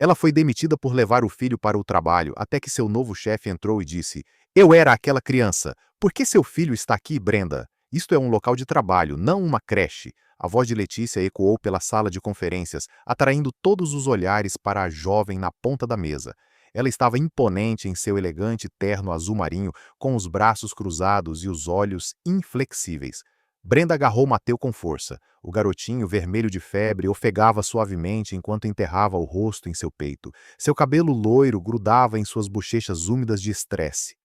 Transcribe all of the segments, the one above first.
Ela foi demitida por levar o filho para o trabalho, até que seu novo chefe entrou e disse: Eu era aquela criança. Por que seu filho está aqui, Brenda? Isto é um local de trabalho, não uma creche. A voz de Letícia ecoou pela sala de conferências, atraindo todos os olhares para a jovem na ponta da mesa. Ela estava imponente em seu elegante terno azul marinho, com os braços cruzados e os olhos inflexíveis. Brenda agarrou Mateu com força. O garotinho, vermelho de febre, ofegava suavemente enquanto enterrava o rosto em seu peito. Seu cabelo loiro grudava em suas bochechas úmidas de estresse.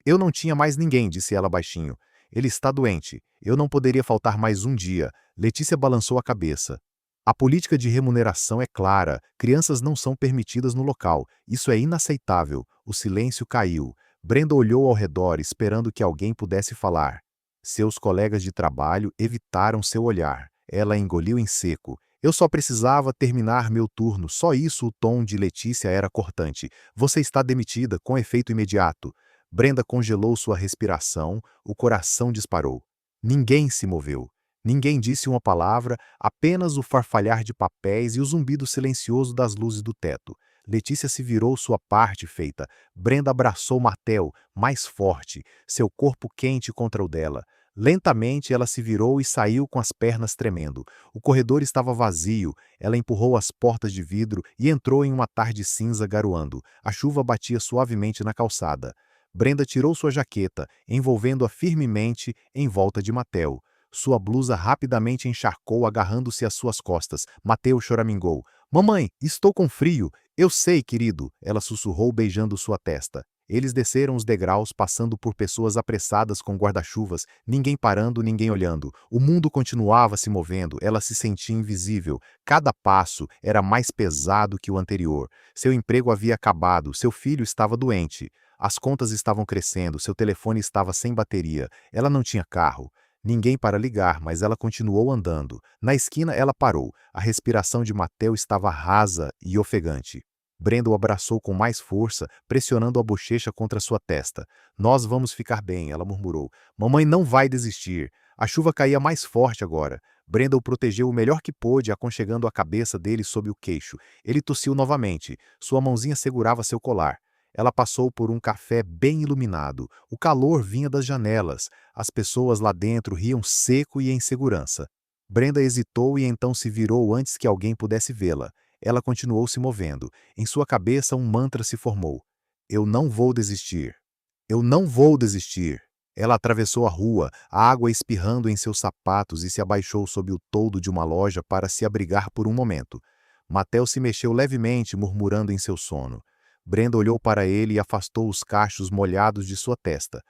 Eu não tinha mais ninguém, disse ela baixinho. Ele está doente. Eu não poderia faltar mais um dia. Letícia balançou a cabeça. A política de remuneração é clara. Crianças não são permitidas no local. Isso é inaceitável. O silêncio caiu. Brenda olhou ao redor, esperando que alguém pudesse falar. Seus colegas de trabalho evitaram seu olhar. Ela engoliu em seco. Eu só precisava terminar meu turno. Só isso. O tom de Letícia era cortante. Você está demitida, com efeito imediato. Brenda congelou sua respiração, o coração disparou. Ninguém se moveu. Ninguém disse uma palavra, apenas o farfalhar de papéis e o zumbido silencioso das luzes do teto. Letícia se virou sua parte feita. Brenda abraçou Mateu, mais forte, seu corpo quente contra o dela. Lentamente ela se virou e saiu com as pernas tremendo. O corredor estava vazio. Ela empurrou as portas de vidro e entrou em uma tarde cinza garoando. A chuva batia suavemente na calçada. Brenda tirou sua jaqueta, envolvendo-a firmemente em volta de Mateu. Sua blusa rapidamente encharcou, agarrando-se às suas costas. Mateu choramingou. Mamãe, estou com frio. Eu sei, querido, ela sussurrou beijando sua testa. Eles desceram os degraus, passando por pessoas apressadas com guarda-chuvas, ninguém parando, ninguém olhando. O mundo continuava se movendo, ela se sentia invisível. Cada passo era mais pesado que o anterior. Seu emprego havia acabado, seu filho estava doente. As contas estavam crescendo, seu telefone estava sem bateria. Ela não tinha carro. Ninguém para ligar, mas ela continuou andando. Na esquina ela parou. A respiração de Mateu estava rasa e ofegante. Brenda o abraçou com mais força, pressionando a bochecha contra sua testa. Nós vamos ficar bem, ela murmurou. Mamãe não vai desistir. A chuva caía mais forte agora. Brenda o protegeu o melhor que pôde, aconchegando a cabeça dele sob o queixo. Ele tossiu novamente. Sua mãozinha segurava seu colar. Ela passou por um café bem iluminado. O calor vinha das janelas. As pessoas lá dentro riam seco e em segurança. Brenda hesitou e então se virou antes que alguém pudesse vê-la. Ela continuou se movendo. Em sua cabeça um mantra se formou. Eu não vou desistir. Eu não vou desistir. Ela atravessou a rua, a água espirrando em seus sapatos e se abaixou sob o toldo de uma loja para se abrigar por um momento. Mateu se mexeu levemente, murmurando em seu sono. Brenda olhou para ele e afastou os cachos molhados de sua testa.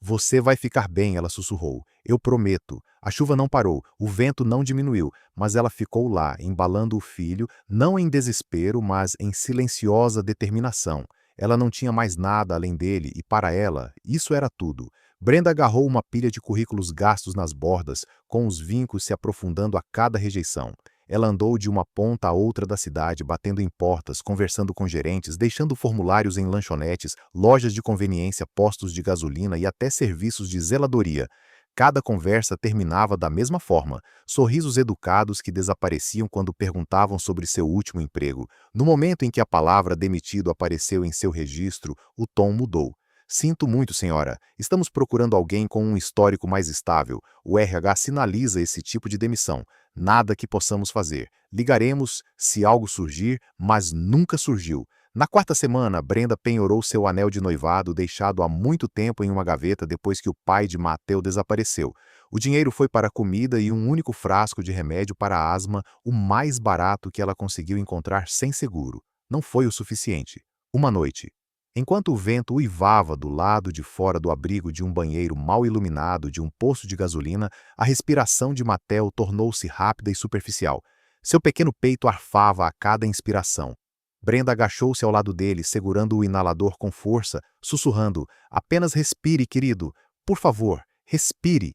Você vai ficar bem, ela sussurrou. Eu prometo. A chuva não parou, o vento não diminuiu, mas ela ficou lá, embalando o filho, não em desespero, mas em silenciosa determinação. Ela não tinha mais nada além dele e, para ela, isso era tudo. Brenda agarrou uma pilha de currículos gastos nas bordas, com os vincos se aprofundando a cada rejeição. Ela andou de uma ponta a outra da cidade, batendo em portas, conversando com gerentes, deixando formulários em lanchonetes, lojas de conveniência, postos de gasolina e até serviços de zeladoria. Cada conversa terminava da mesma forma, sorrisos educados que desapareciam quando perguntavam sobre seu último emprego. No momento em que a palavra demitido apareceu em seu registro, o tom mudou. Sinto muito, senhora. Estamos procurando alguém com um histórico mais estável. O RH sinaliza esse tipo de demissão. Nada que possamos fazer. Ligaremos se algo surgir, mas nunca surgiu. Na quarta semana, Brenda penhorou seu anel de noivado, deixado há muito tempo em uma gaveta depois que o pai de Mateu desapareceu. O dinheiro foi para comida e um único frasco de remédio para a asma, o mais barato que ela conseguiu encontrar sem seguro. Não foi o suficiente. Uma noite, enquanto o vento uivava do lado de fora do abrigo de um banheiro mal iluminado de um poço de gasolina, a respiração de Mateu tornou-se rápida e superficial. Seu pequeno peito arfava a cada inspiração. Brenda agachou-se ao lado dele, segurando o inalador com força, sussurrando: Apenas respire, querido. Por favor, respire.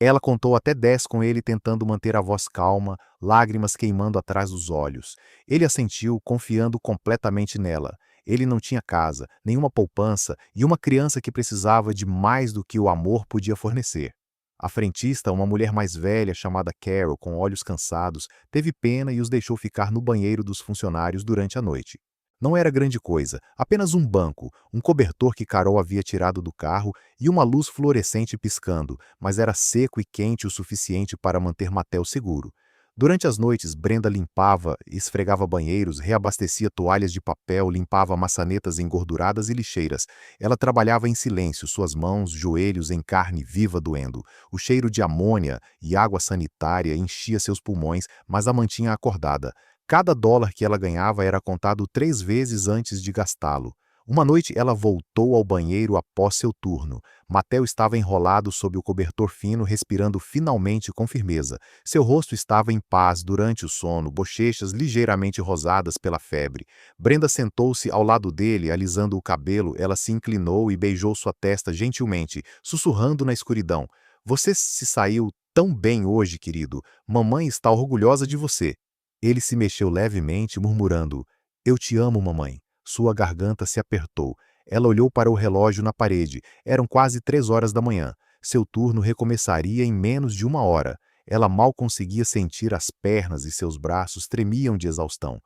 Ela contou até 10 com ele, tentando manter a voz calma, lágrimas queimando atrás dos olhos. Ele assentiu, confiando completamente nela. Ele não tinha casa, nenhuma poupança e uma criança que precisava de mais do que o amor podia fornecer. A frentista, uma mulher mais velha chamada Carol, com olhos cansados, teve pena e os deixou ficar no banheiro dos funcionários durante a noite. Não era grande coisa, apenas um banco, um cobertor que Carol havia tirado do carro e uma luz fluorescente piscando, mas era seco e quente o suficiente para manter Matel seguro. Durante as noites, Brenda limpava, esfregava banheiros, reabastecia toalhas de papel, limpava maçanetas engorduradas e lixeiras. Ela trabalhava em silêncio, suas mãos, joelhos em carne viva doendo. O cheiro de amônia e água sanitária enchia seus pulmões, mas a mantinha acordada. Cada dólar que ela ganhava era contado 3 vezes antes de gastá-lo. Uma noite ela voltou ao banheiro após seu turno. Matel estava enrolado sob o cobertor fino, respirando finalmente com firmeza. Seu rosto estava em paz durante o sono, bochechas ligeiramente rosadas pela febre. Brenda sentou-se ao lado dele, alisando o cabelo. Ela se inclinou e beijou sua testa gentilmente, sussurrando na escuridão. Você se saiu tão bem hoje, querido. Mamãe está orgulhosa de você. Ele se mexeu levemente, murmurando: Eu te amo, mamãe. Sua garganta se apertou. Ela olhou para o relógio na parede. Eram quase 3 horas da manhã. Seu turno recomeçaria em menos de 1 hora. Ela mal conseguia sentir as pernas e seus braços tremiam de exaustão.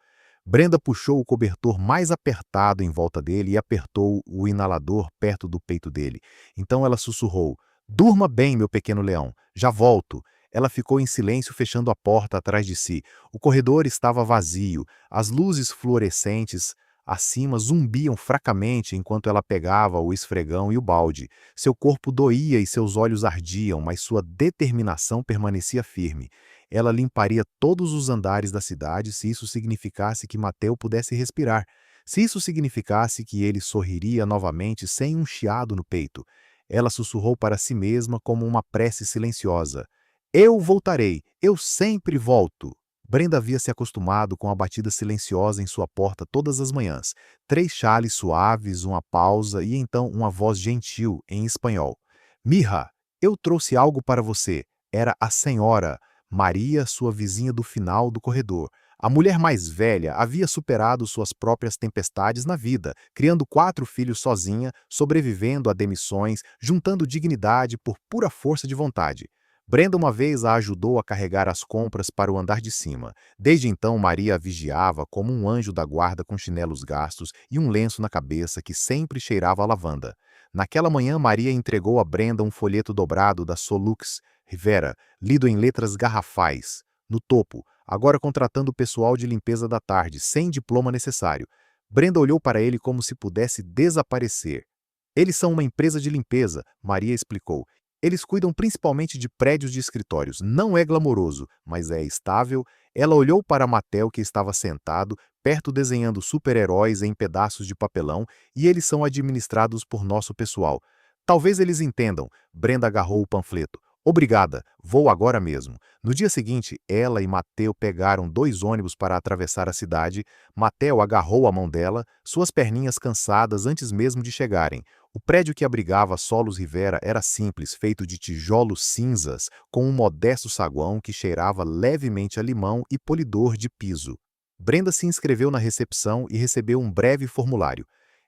Brenda puxou o cobertor mais apertado em volta dele e apertou o inalador perto do peito dele. Então ela sussurrou: Durma bem, meu pequeno leão. Já volto. Ela ficou em silêncio, fechando a porta atrás de si. O corredor estava vazio. As luzes fluorescentes acima zumbiam fracamente enquanto ela pegava o esfregão e o balde. Seu corpo doía e seus olhos ardiam, mas sua determinação permanecia firme. Ela limparia todos os andares da cidade se isso significasse que Mateu pudesse respirar. Se isso significasse que ele sorriria novamente sem um chiado no peito. Ela sussurrou para si mesma como uma prece silenciosa. Eu voltarei, eu sempre volto. Brenda havia se acostumado com a batida silenciosa em sua porta todas as manhãs. 3 chales suaves, uma pausa e então uma voz gentil, em espanhol. Mirra, eu trouxe algo para você. Era a senhora, Maria, sua vizinha do final do corredor. A mulher mais velha havia superado suas próprias tempestades na vida, criando 4 filhos sozinha, sobrevivendo a demissões, juntando dignidade por pura força de vontade. Brenda uma vez a ajudou a carregar as compras para o andar de cima. Desde então, Maria a vigiava como um anjo da guarda com chinelos gastos e um lenço na cabeça que sempre cheirava a lavanda. Naquela manhã, Maria entregou a Brenda um folheto dobrado da Solux Rivera, lido em letras garrafais. No topo, agora contratando o pessoal de limpeza da tarde, sem diploma necessário. Brenda olhou para ele como se pudesse desaparecer. Eles são uma empresa de limpeza, Maria explicou. Eles cuidam principalmente de prédios de escritórios. Não é glamouroso, mas é estável. Ela olhou para Matel, que estava sentado, perto desenhando super-heróis em pedaços de papelão, e eles são administrados por nosso pessoal. Talvez eles entendam. Brenda agarrou o panfleto. Obrigada, vou agora mesmo. No dia seguinte, ela e Mateu pegaram 2 ônibus para atravessar a cidade. Mateu agarrou a mão dela, suas perninhas cansadas antes mesmo de chegarem. O prédio que abrigava Solos Rivera era simples, feito de tijolos cinzas, com um modesto saguão que cheirava levemente a limão e polidor de piso. Brenda se inscreveu na recepção e recebeu um breve formulário.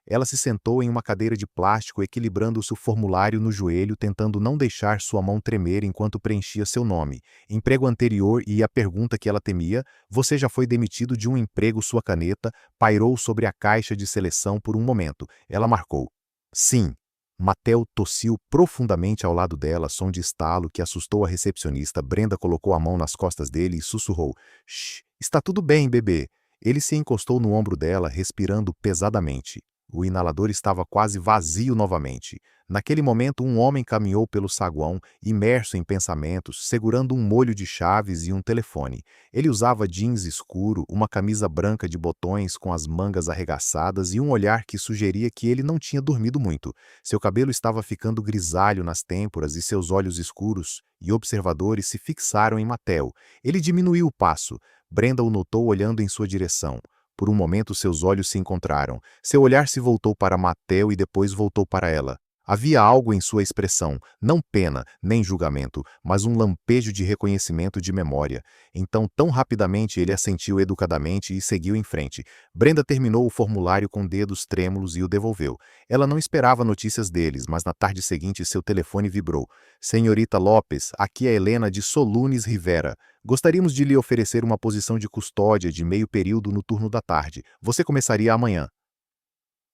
Ela se sentou em uma cadeira de plástico, equilibrando seu formulário no joelho, tentando não deixar sua mão tremer enquanto preenchia seu nome, emprego anterior e a pergunta que ela temia: você já foi demitido de um emprego? Sua caneta pairou sobre a caixa de seleção por um momento. Ela marcou. Sim. Mateu tossiu profundamente ao lado dela, som de estalo que assustou a recepcionista. Brenda colocou a mão nas costas dele e sussurrou. Shh, está tudo bem, bebê. Ele se encostou no ombro dela, respirando pesadamente. O inalador estava quase vazio novamente. Naquele momento, um homem caminhou pelo saguão, imerso em pensamentos, segurando um molho de chaves e um telefone. Ele usava jeans escuro, uma camisa branca de botões com as mangas arregaçadas e um olhar que sugeria que ele não tinha dormido muito. Seu cabelo estava ficando grisalho nas têmporas e seus olhos escuros e observadores se fixaram em Mateu. Ele diminuiu o passo. Brenda o notou olhando em sua direção. Por um momento seus olhos se encontraram. Seu olhar se voltou para Mateu e depois voltou para ela. Havia algo em sua expressão, não pena, nem julgamento, mas um lampejo de reconhecimento de memória. Então, tão rapidamente, ele assentiu educadamente e seguiu em frente. Brenda terminou o formulário com dedos trêmulos e o devolveu. Ela não esperava notícias deles, mas na tarde seguinte seu telefone vibrou. Senhorita Lopes, aqui é Helena de Solunes Rivera. Gostaríamos de lhe oferecer uma posição de custódia de meio período no turno da tarde. Você começaria amanhã.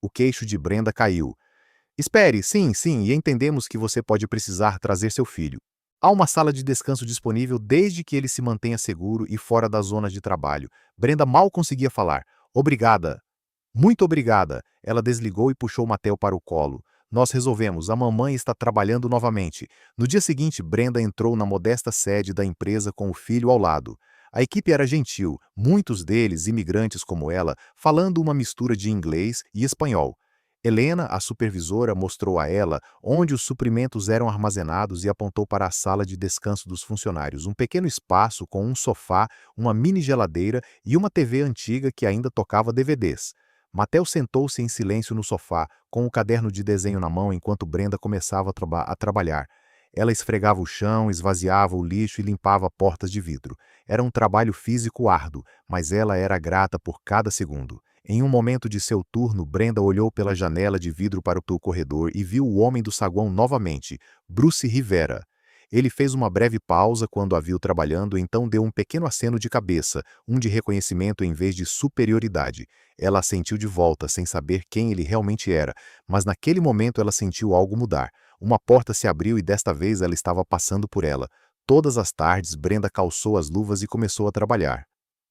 O queixo de Brenda caiu. Espere, sim, sim, e entendemos que você pode precisar trazer seu filho. Há uma sala de descanso disponível desde que ele se mantenha seguro e fora da zona de trabalho. Brenda mal conseguia falar. Obrigada. Muito obrigada. Ela desligou e puxou Matel para o colo. Nós resolvemos, a mamãe está trabalhando novamente. No dia seguinte, Brenda entrou na modesta sede da empresa com o filho ao lado. A equipe era gentil, muitos deles imigrantes como ela, falando uma mistura de inglês e espanhol. Helena, a supervisora, mostrou a ela onde os suprimentos eram armazenados e apontou para a sala de descanso dos funcionários, um pequeno espaço com um sofá, uma mini geladeira e uma TV antiga que ainda tocava DVDs. Matel sentou-se em silêncio no sofá, com o caderno de desenho na mão enquanto Brenda começava a trabalhar. Ela esfregava o chão, esvaziava o lixo e limpava portas de vidro. Era um trabalho físico árduo, mas ela era grata por cada segundo. Em um momento de seu turno, Brenda olhou pela janela de vidro para o corredor e viu o homem do saguão novamente, Bruce Rivera. Ele fez uma breve pausa quando a viu trabalhando, então deu um pequeno aceno de cabeça, um de reconhecimento em vez de superioridade. Ela assentiu de volta, sem saber quem ele realmente era, mas naquele momento ela sentiu algo mudar. Uma porta se abriu e desta vez ela estava passando por ela. Todas as tardes, Brenda calçou as luvas e começou a trabalhar.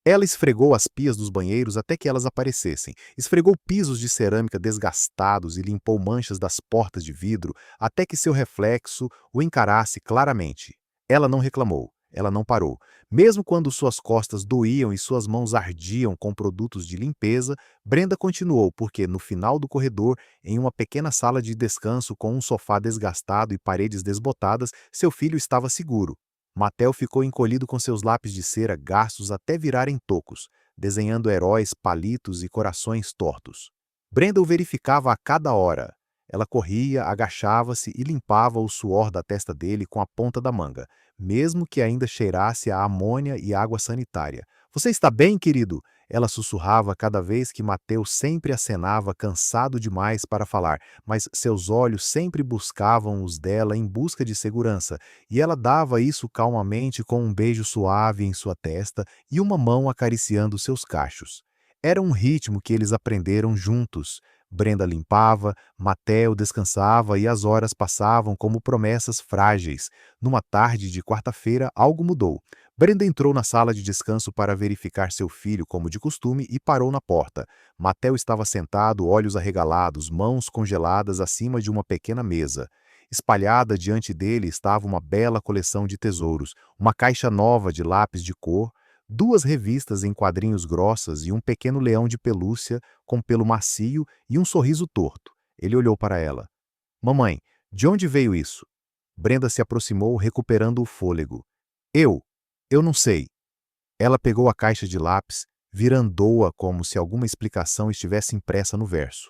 Ela esfregou as pias dos banheiros até que elas aparecessem, esfregou pisos de cerâmica desgastados e limpou manchas das portas de vidro até que seu reflexo o encarasse claramente. Ela não reclamou, ela não parou. Mesmo quando suas costas doíam e suas mãos ardiam com produtos de limpeza, Brenda continuou porque, no final do corredor, em uma pequena sala de descanso com um sofá desgastado e paredes desbotadas, seu filho estava seguro. Matel ficou encolhido com seus lápis de cera gastos até virarem tocos, desenhando heróis, palitos e corações tortos. Brenda o verificava a cada hora. Ela corria, agachava-se e limpava o suor da testa dele com a ponta da manga, mesmo que ainda cheirasse a amônia e água sanitária. Você está bem, querido? Ela sussurrava cada vez que Mateus sempre acenava cansado demais para falar, mas seus olhos sempre buscavam os dela em busca de segurança, e ela dava isso calmamente com um beijo suave em sua testa e uma mão acariciando seus cachos. Era um ritmo que eles aprenderam juntos. Brenda limpava, Mateo descansava e as horas passavam como promessas frágeis. Numa tarde de quarta-feira, algo mudou. Brenda entrou na sala de descanso para verificar seu filho como de costume e parou na porta. Mateo estava sentado, olhos arregalados, mãos congeladas acima de uma pequena mesa. Espalhada diante dele estava uma bela coleção de tesouros, uma caixa nova de lápis de cor, duas revistas em quadrinhos grossas e um pequeno leão de pelúcia com pelo macio e um sorriso torto. Ele olhou para ela. Mamãe, de onde veio isso? Brenda se aproximou, recuperando o fôlego. Eu não sei. Ela pegou a caixa de lápis, virandou-a como se alguma explicação estivesse impressa no verso.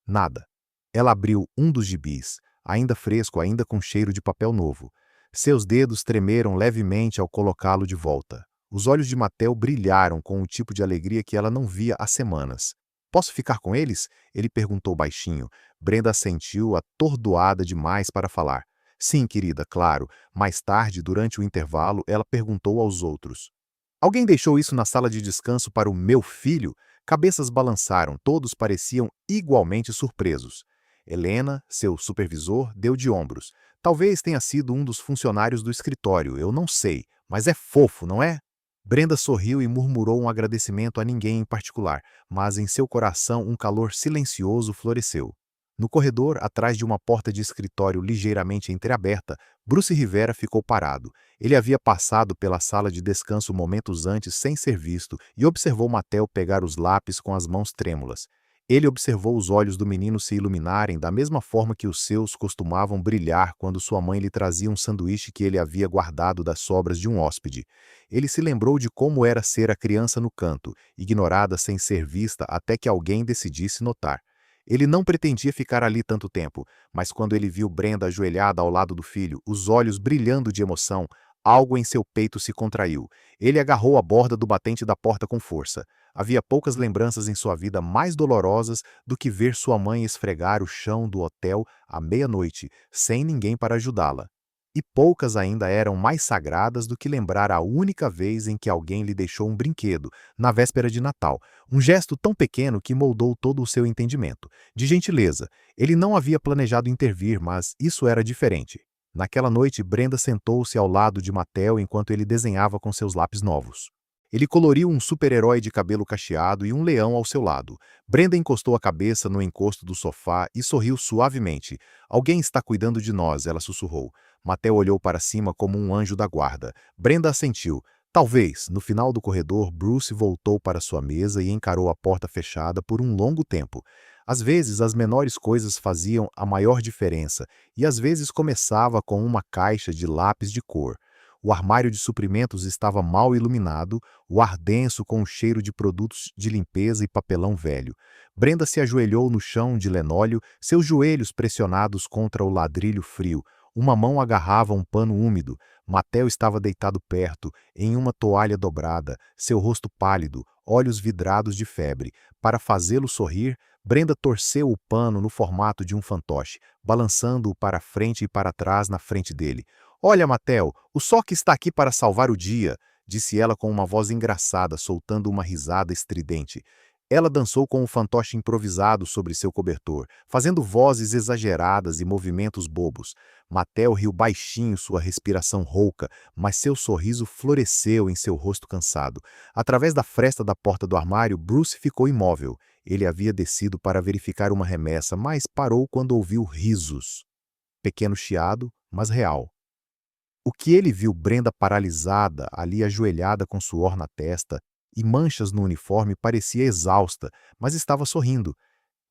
Nada. Ela abriu um dos gibis, ainda fresco, ainda com cheiro de papel novo. Seus dedos tremeram levemente ao colocá-lo de volta. Os olhos de Matel brilharam com um tipo de alegria que ela não via há semanas. Posso ficar com eles? Ele perguntou baixinho. Brenda assentiu, atordoada demais para falar. Sim, querida, claro. Mais tarde, durante o intervalo, ela perguntou aos outros. Alguém deixou isso na sala de descanso para o meu filho? Cabeças balançaram, todos pareciam igualmente surpresos. Helena, seu supervisor, deu de ombros. Talvez tenha sido um dos funcionários do escritório, eu não sei, mas é fofo, não é? Brenda sorriu e murmurou um agradecimento a ninguém em particular, mas em seu coração um calor silencioso floresceu. No corredor, atrás de uma porta de escritório ligeiramente entreaberta, Bruce Rivera ficou parado. Ele havia passado pela sala de descanso momentos antes sem ser visto e observou Matel pegar os lápis com as mãos trêmulas. Ele observou os olhos do menino se iluminarem da mesma forma que os seus costumavam brilhar quando sua mãe lhe trazia um sanduíche que ele havia guardado das sobras de um hóspede. Ele se lembrou de como era ser a criança no canto, ignorada sem ser vista até que alguém decidisse notar. Ele não pretendia ficar ali tanto tempo, mas quando ele viu Brenda ajoelhada ao lado do filho, os olhos brilhando de emoção, algo em seu peito se contraiu. Ele agarrou a borda do batente da porta com força. Havia poucas lembranças em sua vida mais dolorosas do que ver sua mãe esfregar o chão do hotel à meia-noite, sem ninguém para ajudá-la. E poucas ainda eram mais sagradas do que lembrar a única vez em que alguém lhe deixou um brinquedo, na véspera de Natal, um gesto tão pequeno que moldou todo o seu entendimento. De gentileza, ele não havia planejado intervir, mas isso era diferente. Naquela noite, Brenda sentou-se ao lado de Mattel enquanto ele desenhava com seus lápis novos. Ele coloriu um super-herói de cabelo cacheado e um leão ao seu lado. Brenda encostou a cabeça no encosto do sofá e sorriu suavemente. Alguém está cuidando de nós, ela sussurrou. Mattel olhou para cima como um anjo da guarda. Brenda assentiu. Talvez, no final do corredor, Bruce voltou para sua mesa e encarou a porta fechada por um longo tempo. Às vezes, as menores coisas faziam a maior diferença, e às vezes começava com uma caixa de lápis de cor. O armário de suprimentos estava mal iluminado, o ar denso com o cheiro de produtos de limpeza e papelão velho. Brenda se ajoelhou no chão de lenóleo, seus joelhos pressionados contra o ladrilho frio. Uma mão agarrava um pano úmido. Mattel estava deitado perto, em uma toalha dobrada, seu rosto pálido, olhos vidrados de febre. Para fazê-lo sorrir, Brenda torceu o pano no formato de um fantoche, balançando-o para frente e para trás na frente dele. Olha, Mattel, o Sock está aqui para salvar o dia, disse ela com uma voz engraçada, soltando uma risada estridente. Ela dançou com o fantoche improvisado sobre seu cobertor, fazendo vozes exageradas e movimentos bobos. Mattel riu baixinho, sua respiração rouca, mas seu sorriso floresceu em seu rosto cansado. Através da fresta da porta do armário, Bruce ficou imóvel. Ele havia descido para verificar uma remessa, mas parou quando ouviu risos. Pequeno chiado, mas real. O que ele viu Brenda paralisada, ali ajoelhada com suor na testa e manchas no uniforme parecia exausta, mas estava sorrindo.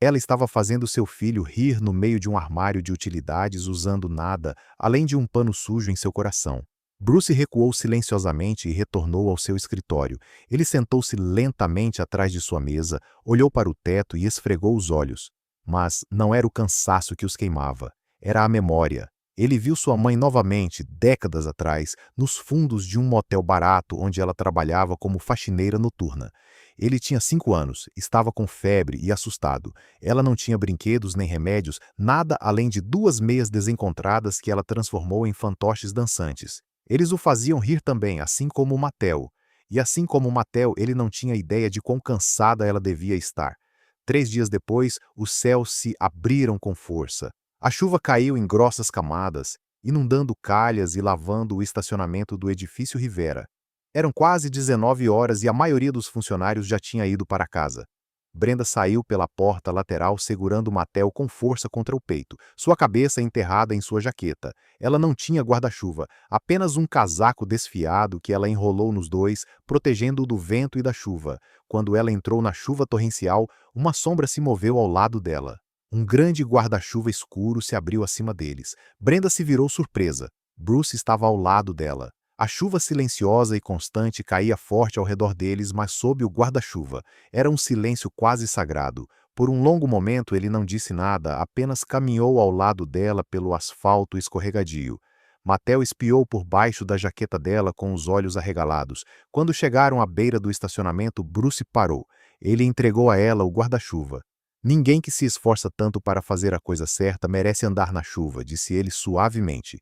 Ela estava fazendo seu filho rir no meio de um armário de utilidades usando nada, além de um pano sujo em seu coração. Bruce recuou silenciosamente e retornou ao seu escritório. Ele sentou-se lentamente atrás de sua mesa, olhou para o teto e esfregou os olhos. Mas não era o cansaço que os queimava, era a memória. Ele viu sua mãe novamente, décadas atrás, nos fundos de um motel barato onde ela trabalhava como faxineira noturna. Ele tinha 5 anos, estava com febre e assustado. Ela não tinha brinquedos nem remédios, nada além de 2 meias desencontradas que ela transformou em fantoches dançantes. Eles o faziam rir também, assim como o Mattel. E assim como o Mattel, ele não tinha ideia de quão cansada ela devia estar. 3 dias depois, os céus se abriram com força. A chuva caiu em grossas camadas, inundando calhas e lavando o estacionamento do edifício Rivera. Eram quase 19 horas e a maioria dos funcionários já tinha ido para casa. Brenda saiu pela porta lateral segurando Mattel com força contra o peito, sua cabeça enterrada em sua jaqueta. Ela não tinha guarda-chuva, apenas um casaco desfiado que ela enrolou nos dois, protegendo-o do vento e da chuva. Quando ela entrou na chuva torrencial, uma sombra se moveu ao lado dela. Um grande guarda-chuva escuro se abriu acima deles. Brenda se virou surpresa. Bruce estava ao lado dela. A chuva silenciosa e constante caía forte ao redor deles, mas sob o guarda-chuva. Era um silêncio quase sagrado. Por um longo momento ele não disse nada, apenas caminhou ao lado dela pelo asfalto escorregadio. Mattel espiou por baixo da jaqueta dela com os olhos arregalados. Quando chegaram à beira do estacionamento, Bruce parou. Ele entregou a ela o guarda-chuva. Ninguém que se esforça tanto para fazer a coisa certa merece andar na chuva, disse ele suavemente.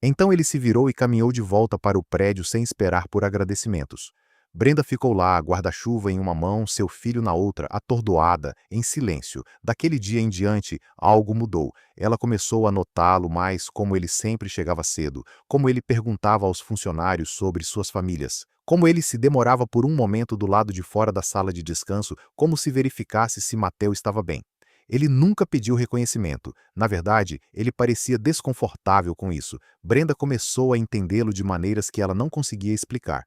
Então ele se virou e caminhou de volta para o prédio sem esperar por agradecimentos. Brenda ficou lá, guarda-chuva em uma mão, seu filho na outra, atordoada, em silêncio. Daquele dia em diante, algo mudou. Ela começou a notá-lo mais como ele sempre chegava cedo, como ele perguntava aos funcionários sobre suas famílias, como ele se demorava por um momento do lado de fora da sala de descanso, como se verificasse se Mateo estava bem. Ele nunca pediu reconhecimento. Na verdade, ele parecia desconfortável com isso. Brenda começou a entendê-lo de maneiras que ela não conseguia explicar.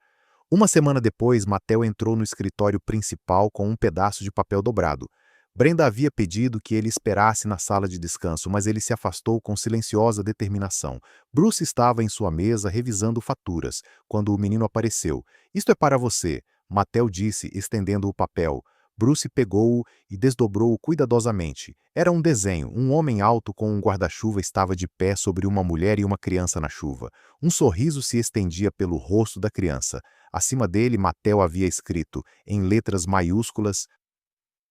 Uma semana depois, Mateo entrou no escritório principal com um pedaço de papel dobrado. Brenda havia pedido que ele esperasse na sala de descanso, mas ele se afastou com silenciosa determinação. Bruce estava em sua mesa revisando faturas, quando o menino apareceu. "Isto é para você", Mateo disse, estendendo o papel. Bruce pegou-o e desdobrou-o cuidadosamente. Era um desenho. Um homem alto com um guarda-chuva estava de pé sobre uma mulher e uma criança na chuva. Um sorriso se estendia pelo rosto da criança. Acima dele, Mattel havia escrito, em letras maiúsculas: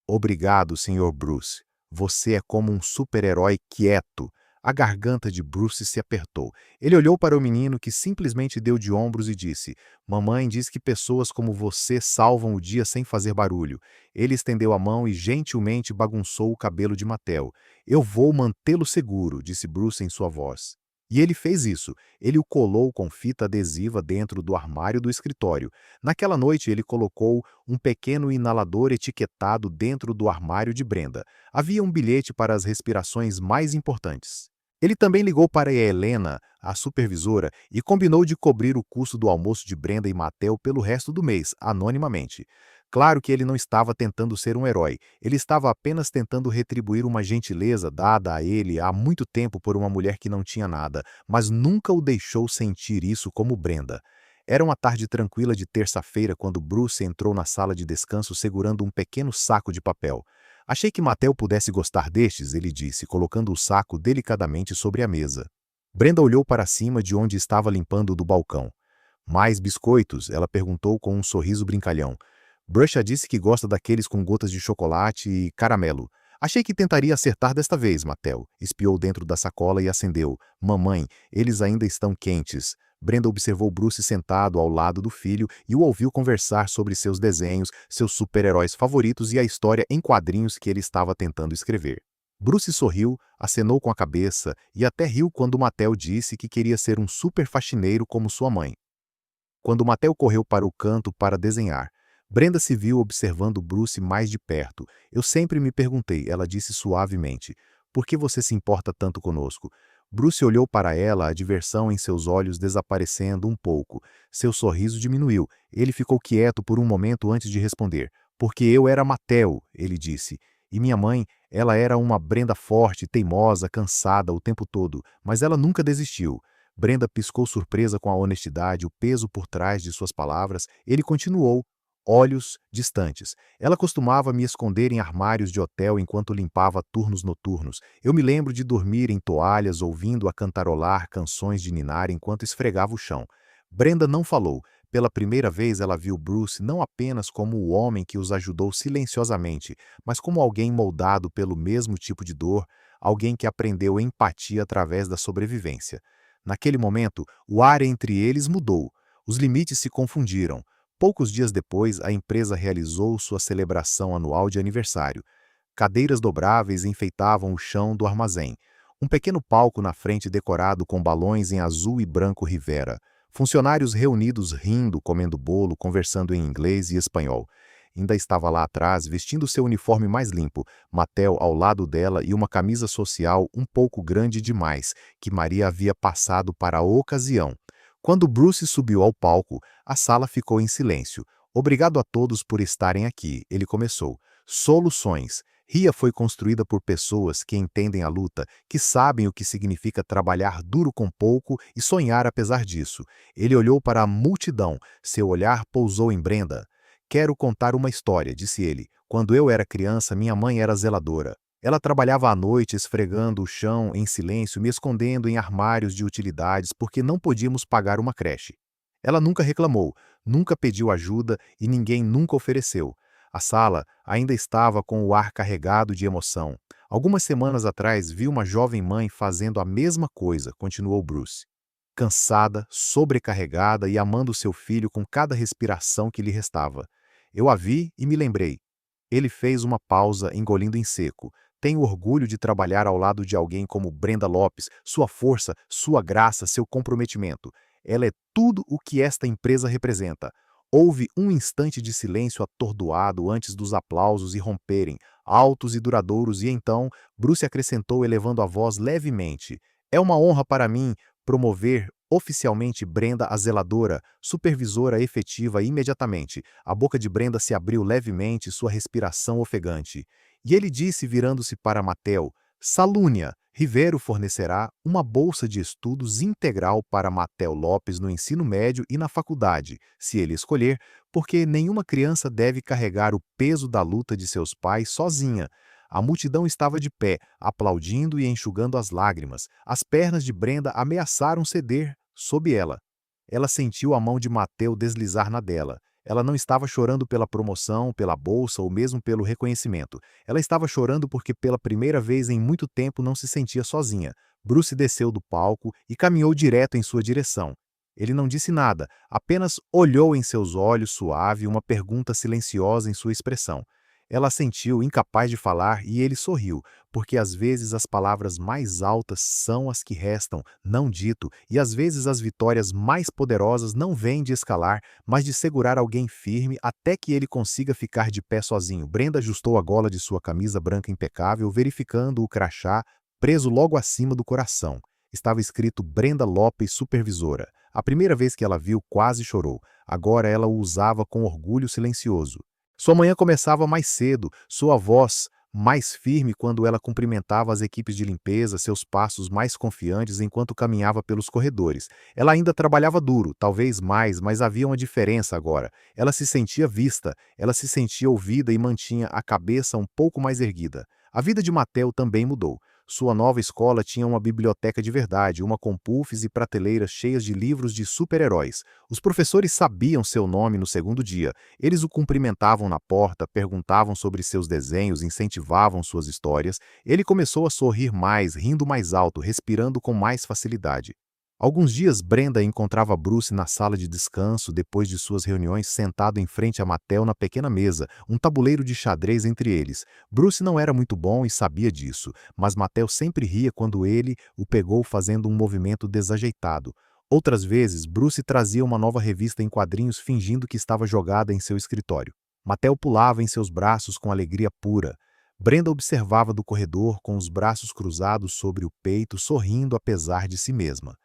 Obrigado, Sr. Bruce. Você é como um super-herói quieto. A garganta de Bruce se apertou. Ele olhou para o menino, que simplesmente deu de ombros e disse: Mamãe diz que pessoas como você salvam o dia sem fazer barulho. Ele estendeu a mão e gentilmente bagunçou o cabelo de Mattel. Eu vou mantê-lo seguro, disse Bruce em sua voz. E ele fez isso. Ele o colou com fita adesiva dentro do armário do escritório. Naquela noite, ele colocou um pequeno inalador etiquetado dentro do armário de Brenda. Havia um bilhete para as respirações mais importantes. Ele também ligou para Helena, a supervisora, e combinou de cobrir o custo do almoço de Brenda e Mattel pelo resto do mês, anonimamente. Claro que ele não estava tentando ser um herói, ele estava apenas tentando retribuir uma gentileza dada a ele há muito tempo por uma mulher que não tinha nada, mas nunca o deixou sentir isso como Brenda. Era uma tarde tranquila de terça-feira quando Bruce entrou na sala de descanso segurando um pequeno saco de papel. Achei que Mattel pudesse gostar destes, ele disse, colocando o saco delicadamente sobre a mesa. Brenda olhou para cima de onde estava limpando do balcão. Mais biscoitos? Ela perguntou com um sorriso brincalhão. Bruce já disse que gosta daqueles com gotas de chocolate e caramelo. Achei que tentaria acertar desta vez, Mattel. Espiou dentro da sacola e acendeu. Mamãe, eles ainda estão quentes. Brenda observou Bruce sentado ao lado do filho e o ouviu conversar sobre seus desenhos, seus super-heróis favoritos e a história em quadrinhos que ele estava tentando escrever. Bruce sorriu, acenou com a cabeça e até riu quando Mattel disse que queria ser um super faxineiro como sua mãe. Quando Mattel correu para o canto para desenhar, Brenda se viu observando Bruce mais de perto. Eu sempre me perguntei, ela disse suavemente, por que você se importa tanto conosco? Bruce olhou para ela, a diversão em seus olhos desaparecendo um pouco. Seu sorriso diminuiu. Ele ficou quieto por um momento antes de responder. Porque eu era Mattel, ele disse. E minha mãe, ela era uma Brenda forte, teimosa, cansada o tempo todo, mas ela nunca desistiu. Brenda piscou surpresa com a honestidade, o peso por trás de suas palavras. Ele continuou, olhos distantes. Ela costumava me esconder em armários de hotel enquanto limpava turnos noturnos. Eu me lembro de dormir em toalhas ouvindo-a cantarolar canções de ninar enquanto esfregava o chão. Brenda não falou. Pela primeira vez ela viu Bruce não apenas como o homem que os ajudou silenciosamente, mas como alguém moldado pelo mesmo tipo de dor, alguém que aprendeu empatia através da sobrevivência. Naquele momento, o ar entre eles mudou. Os limites se confundiram. Poucos dias depois, a empresa realizou sua celebração anual de aniversário. Cadeiras dobráveis enfeitavam o chão do armazém. Um pequeno palco na frente decorado com balões em azul e branco Rivera. Funcionários reunidos rindo, comendo bolo, conversando em inglês e espanhol. Ainda estava lá atrás, vestindo seu uniforme mais limpo, Mattel ao lado dela e uma camisa social um pouco grande demais, que Maria havia passado para a ocasião. Quando Bruce subiu ao palco, a sala ficou em silêncio. Obrigado a todos por estarem aqui, ele começou. Soluções. RIA foi construída por pessoas que entendem a luta, que sabem o que significa trabalhar duro com pouco e sonhar apesar disso. Ele olhou para a multidão, seu olhar pousou em Brenda. Quero contar uma história, disse ele. Quando eu era criança, minha mãe era zeladora. Ela trabalhava à noite esfregando o chão em silêncio, me escondendo em armários de utilidades porque não podíamos pagar uma creche. Ela nunca reclamou, nunca pediu ajuda e ninguém nunca ofereceu. A sala ainda estava com o ar carregado de emoção. Algumas semanas atrás vi uma jovem mãe fazendo a mesma coisa, continuou Bruce. Cansada, sobrecarregada e amando seu filho com cada respiração que lhe restava. Eu a vi e me lembrei. Ele fez uma pausa, engolindo em seco. Tenho orgulho de trabalhar ao lado de alguém como Brenda Lopes, sua força, sua graça, seu comprometimento. Ela é tudo o que esta empresa representa. Houve um instante de silêncio atordoado antes dos aplausos irromperem, altos e duradouros, e então Bruce acrescentou elevando a voz levemente. É uma honra para mim promover oficialmente Brenda a zeladora, supervisora efetiva imediatamente. A boca de Brenda se abriu levemente, sua respiração ofegante. E ele disse, virando-se para Mattel, Salúnia, Rivero fornecerá uma bolsa de estudos integral para Matel Lopes no ensino médio e na faculdade, se ele escolher, porque nenhuma criança deve carregar o peso da luta de seus pais sozinha. A multidão estava de pé, aplaudindo e enxugando as lágrimas. As pernas de Brenda ameaçaram ceder sob ela. Ela sentiu a mão de Mateu deslizar na dela. Ela não estava chorando pela promoção, pela bolsa ou mesmo pelo reconhecimento. Ela estava chorando porque pela primeira vez em muito tempo não se sentia sozinha. Bruce desceu do palco e caminhou direto em sua direção. Ele não disse nada, apenas olhou em seus olhos suave uma pergunta silenciosa em sua expressão. Ela sentiu incapaz de falar e ele sorriu, porque às vezes as palavras mais altas são as que restam, não dito, e às vezes as vitórias mais poderosas não vêm de escalar, mas de segurar alguém firme até que ele consiga ficar de pé sozinho. Brenda ajustou a gola de sua camisa branca impecável, verificando o crachá preso logo acima do coração. Estava escrito Brenda Lopes, supervisora. A primeira vez que ela viu, quase chorou. Agora ela o usava com orgulho silencioso. Sua manhã começava mais cedo, sua voz mais firme quando ela cumprimentava as equipes de limpeza, seus passos mais confiantes enquanto caminhava pelos corredores. Ela ainda trabalhava duro, talvez mais, mas havia uma diferença agora. Ela se sentia vista, ela se sentia ouvida e mantinha a cabeça um pouco mais erguida. A vida de Mateo também mudou. Sua nova escola tinha uma biblioteca de verdade, uma com puffs e prateleiras cheias de livros de super-heróis. Os professores sabiam seu nome no segundo dia. Eles o cumprimentavam na porta, perguntavam sobre seus desenhos, incentivavam suas histórias. Ele começou a sorrir mais, rindo mais alto, respirando com mais facilidade. Alguns dias Brenda encontrava Bruce na sala de descanso depois de suas reuniões sentado em frente a Mattel na pequena mesa, um tabuleiro de xadrez entre eles. Bruce não era muito bom e sabia disso, mas Mattel sempre ria quando ele o pegou fazendo um movimento desajeitado. Outras vezes, Bruce trazia uma nova revista em quadrinhos fingindo que estava jogada em seu escritório. Mattel pulava em seus braços com alegria pura. Brenda observava do corredor com os braços cruzados sobre o peito, sorrindo apesar de si mesma.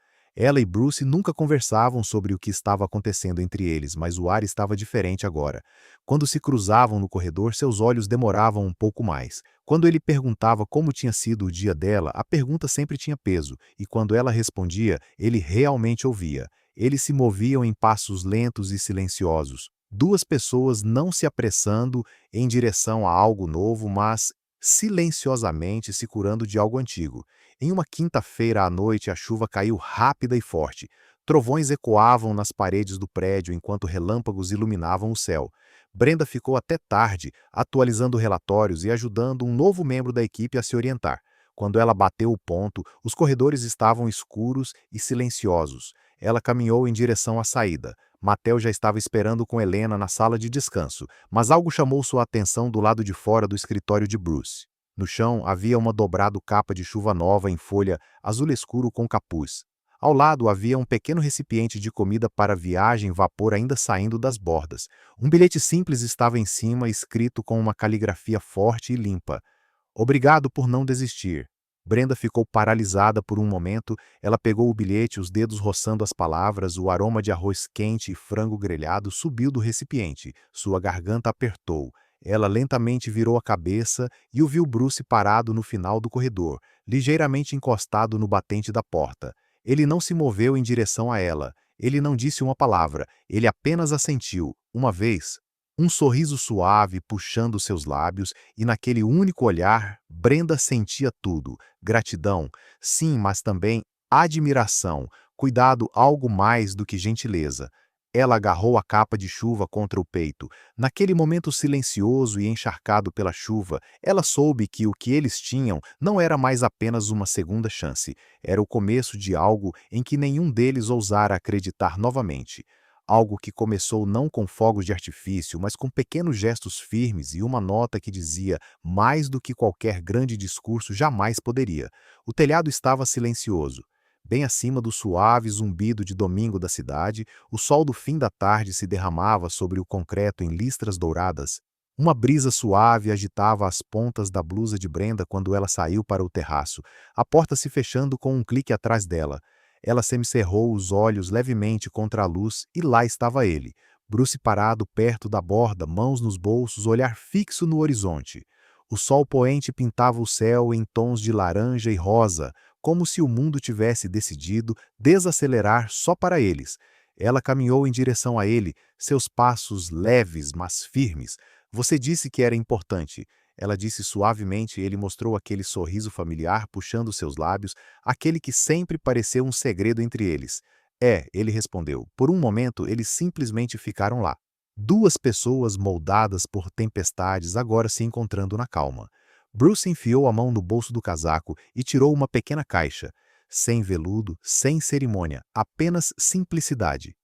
Ela e Bruce nunca conversavam sobre o que estava acontecendo entre eles, mas o ar estava diferente agora. Quando se cruzavam no corredor, seus olhos demoravam um pouco mais. Quando ele perguntava como tinha sido o dia dela, a pergunta sempre tinha peso, e quando ela respondia, ele realmente ouvia. Eles se moviam em passos lentos e silenciosos. Duas pessoas não se apressando em direção a algo novo, mas silenciosamente se curando de algo antigo. Em uma quinta-feira à noite, a chuva caiu rápida e forte. Trovões ecoavam nas paredes do prédio enquanto relâmpagos iluminavam o céu. Brenda ficou até tarde, atualizando relatórios e ajudando um novo membro da equipe a se orientar. Quando ela bateu o ponto, os corredores estavam escuros e silenciosos. Ela caminhou em direção à saída. Mateo já estava esperando com Helena na sala de descanso, mas algo chamou sua atenção do lado de fora do escritório de Bruce. No chão havia uma dobrada capa de chuva nova em folha azul escuro com capuz. Ao lado havia um pequeno recipiente de comida para viagem, vapor ainda saindo das bordas. Um bilhete simples estava em cima, escrito com uma caligrafia forte e limpa. Obrigado por não desistir. Brenda ficou paralisada por um momento. Ela pegou o bilhete, os dedos roçando as palavras, o aroma de arroz quente e frango grelhado subiu do recipiente. Sua garganta apertou. Ela lentamente virou a cabeça e o viu Bruce parado no final do corredor, ligeiramente encostado no batente da porta. Ele não se moveu em direção a ela. Ele não disse uma palavra. Ele apenas assentiu, uma vez. Um sorriso suave puxando seus lábios, e naquele único olhar, Brenda sentia tudo. Gratidão, sim, mas também admiração, cuidado, algo mais do que gentileza. Ela agarrou a capa de chuva contra o peito. Naquele momento silencioso e encharcado pela chuva, ela soube que o que eles tinham não era mais apenas uma segunda chance. Era o começo de algo em que nenhum deles ousara acreditar novamente. Algo que começou não com fogos de artifício, mas com pequenos gestos firmes e uma nota que dizia mais do que qualquer grande discurso jamais poderia. O telhado estava silencioso. Bem acima do suave zumbido de domingo da cidade, o sol do fim da tarde se derramava sobre o concreto em listras douradas. Uma brisa suave agitava as pontas da blusa de Brenda quando ela saiu para o terraço, a porta se fechando com um clique atrás dela. Ela semicerrou os olhos levemente contra a luz e lá estava ele, Bruce parado perto da borda, mãos nos bolsos, olhar fixo no horizonte. O sol poente pintava o céu em tons de laranja e rosa, como se o mundo tivesse decidido desacelerar só para eles. Ela caminhou em direção a ele, seus passos leves, mas firmes. Você disse que era importante. Ela disse suavemente, e ele mostrou aquele sorriso familiar puxando seus lábios, aquele que sempre pareceu um segredo entre eles. É, ele respondeu. Por um momento, eles simplesmente ficaram lá. Duas pessoas moldadas por tempestades agora se encontrando na calma. Bruce enfiou a mão no bolso do casaco e tirou uma pequena caixa. Sem veludo, sem cerimônia, apenas simplicidade.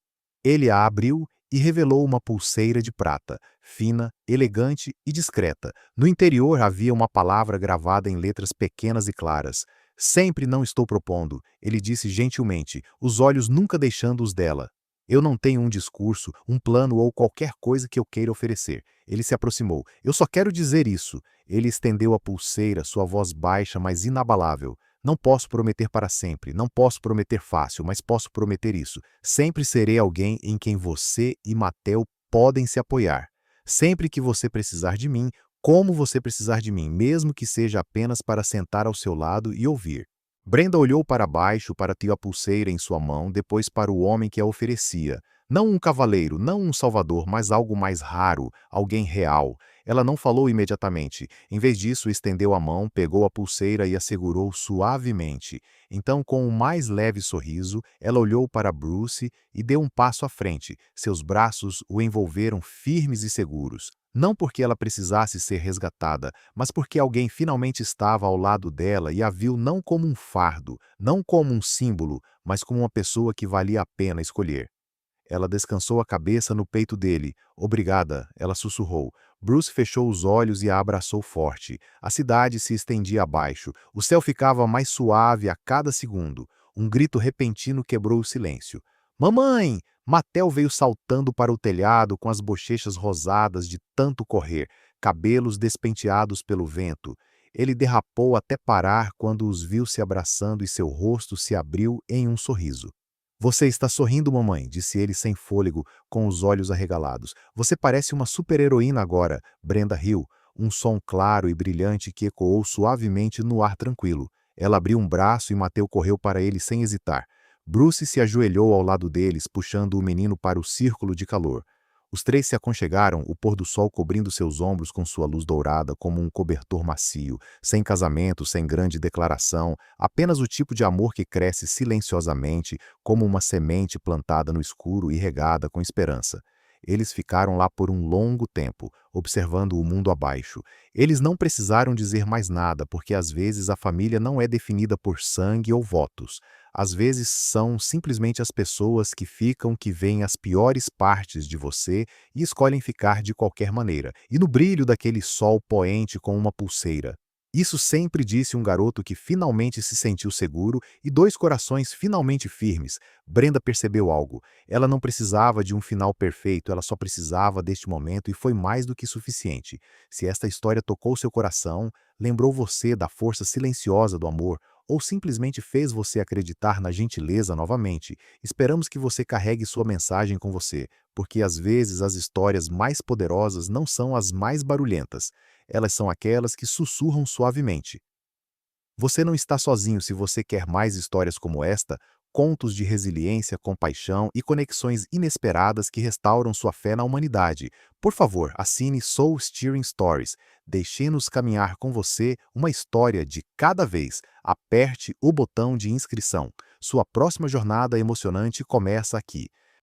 Ele a abriu e revelou uma pulseira de prata, fina, elegante e discreta. No interior havia uma palavra gravada em letras pequenas e claras. Sempre não estou propondo, ele disse gentilmente, os olhos nunca deixando os dela. Eu não tenho um discurso, um plano ou qualquer coisa que eu queira oferecer. Ele se aproximou. Eu só quero dizer isso. Ele estendeu a pulseira, sua voz baixa, mas inabalável. Não posso prometer para sempre, não posso prometer fácil, mas posso prometer isso. Sempre serei alguém em quem você e Mattel podem se apoiar. Sempre que você precisar de mim, como você precisar de mim, mesmo que seja apenas para sentar ao seu lado e ouvir. Brenda olhou para baixo para ter a pulseira em sua mão, depois para o homem que a oferecia. Não um cavaleiro, não um salvador, mas algo mais raro, alguém real. Ela não falou imediatamente. Em vez disso, estendeu a mão, pegou a pulseira e a segurou suavemente. Então, com um mais leve sorriso, ela olhou para Bruce e deu um passo à frente. Seus braços o envolveram firmes e seguros. Não porque ela precisasse ser resgatada, mas porque alguém finalmente estava ao lado dela e a viu não como um fardo, não como um símbolo, mas como uma pessoa que valia a pena escolher. Ela descansou a cabeça no peito dele. Obrigada, ela sussurrou. Bruce fechou os olhos e a abraçou forte. A cidade se estendia abaixo. O céu ficava mais suave a cada segundo. Um grito repentino quebrou o silêncio. Mamãe! Mattel veio saltando para o telhado com as bochechas rosadas de tanto correr, cabelos despenteados pelo vento. Ele derrapou até parar quando os viu se abraçando e seu rosto se abriu em um sorriso. Você está sorrindo, mamãe, disse ele sem fôlego, com os olhos arregalados. Você parece uma super-heroína agora. Brenda riu, um som claro e brilhante que ecoou suavemente no ar tranquilo. Ela abriu um braço e Mateu correu para ele sem hesitar. Bruce se ajoelhou ao lado deles, puxando o menino para o círculo de calor. Os três se aconchegaram, o pôr do sol cobrindo seus ombros com sua luz dourada como um cobertor macio, sem casamento, sem grande declaração, apenas o tipo de amor que cresce silenciosamente, como uma semente plantada no escuro e regada com esperança. Eles ficaram lá por um longo tempo, observando o mundo abaixo. Eles não precisaram dizer mais nada, porque às vezes a família não é definida por sangue ou votos. Às vezes são simplesmente as pessoas que ficam que veem as piores partes de você e escolhem ficar de qualquer maneira. E no brilho daquele sol poente com uma pulseira. Isso sempre disse um garoto que finalmente se sentiu seguro e dois corações finalmente firmes. Brenda percebeu algo. Ela não precisava de um final perfeito, ela só precisava deste momento e foi mais do que suficiente. Se esta história tocou seu coração, lembrou você da força silenciosa do amor, ou simplesmente fez você acreditar na gentileza novamente, esperamos que você carregue sua mensagem com você, porque às vezes as histórias mais poderosas não são as mais barulhentas. Elas são aquelas que sussurram suavemente. Você não está sozinho se você quer mais histórias como esta, contos de resiliência, compaixão e conexões inesperadas que restauram sua fé na humanidade. Por favor, assine Soul Steering Stories. Deixe-nos caminhar com você uma história de cada vez. Aperte o botão de inscrição. Sua próxima jornada emocionante começa aqui.